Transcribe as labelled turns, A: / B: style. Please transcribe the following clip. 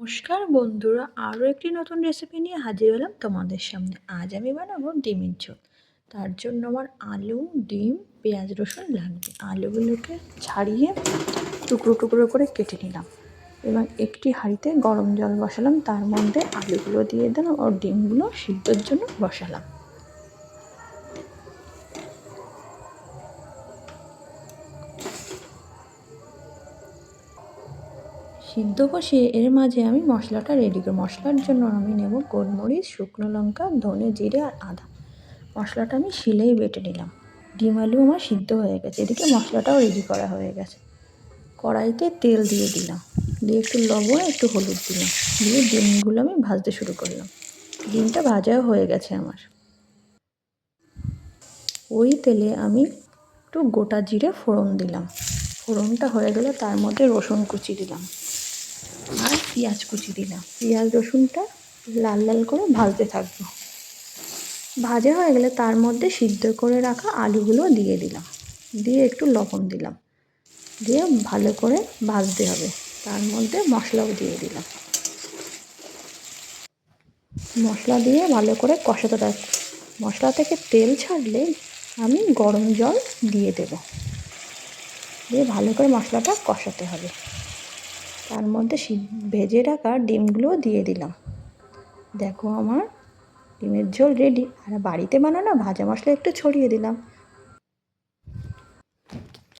A: নমস্কার বন্ধুরা, আরও একটি নতুন রেসিপি নিয়ে হাজির হলাম তোমাদের সামনে। আজ আমি বানাবো ডিমের ঝোল। তার জন্য আমার আলু, ডিম, পেঁয়াজ, রসুন লাগবে। আলুগুলোকে ছাড়িয়ে টুকরো টুকরো করে কেটে নিলাম। এবার একটি হাঁড়িতে গরম জল বসালাম, তার মধ্যে আলুগুলো দিয়ে দিলাম আর ডিমগুলো সিদ্ধর জন্য বসালাম। সিদ্ধ বসিয়ে এর মাঝে আমি মশলাটা রেডি করি। মশলার জন্য আমি নেব গোলমরিচ, শুকনো লঙ্কা, ধনে, জিরে আর আদা। মশলাটা আমি শিলেই বেটে নিলাম। ডিম আলু আমার সিদ্ধ হয়ে গেছে, এদিকে মশলাটাও রেডি করা হয়ে গেছে। কড়াইতে তেল দিয়ে দিলাম, দিয়ে একটু লবণ, একটু হলুদ দিলাম, দিয়ে ডিমগুলো আমি ভাজতে শুরু করলাম। ডিমটা ভাজাও হয়ে গেছে আমার। ওই তেলে আমি একটু গোটা জিরে ফোড়ন দিলাম। ফোড়নটা হয়ে গেলে তার মধ্যে রসুন কুচি দিলাম আর পেঁয়াজ কুচি দিলাম। পেঁয়াজ রসুনটা লাল লাল করে ভাজতে থাকবো। ভাজা হয়ে গেলে তার মধ্যে সিদ্ধ করে রাখা আলুগুলো দিয়ে দিলাম, দিয়ে একটু লবণ দিলাম, দিয়ে ভালো করে ভাজতে হবে। তার মধ্যে মশলাও দিয়ে দিলাম। মশলা দিয়ে ভালো করে কষাতে থাকবো। মশলা থেকে তেল ছাড়লে আমি গরম জল দিয়ে দেব, দিয়ে ভালো করে মশলাটা কষাতে হবে। তার মধ্যে ভেজে রাখা ডিমগুলোও দিয়ে দিলাম। দেখো আমার ডিমের ঝোল রেডি। আর বাড়িতে বানানো ভাজা মশলা একটু ছড়িয়ে দিলাম।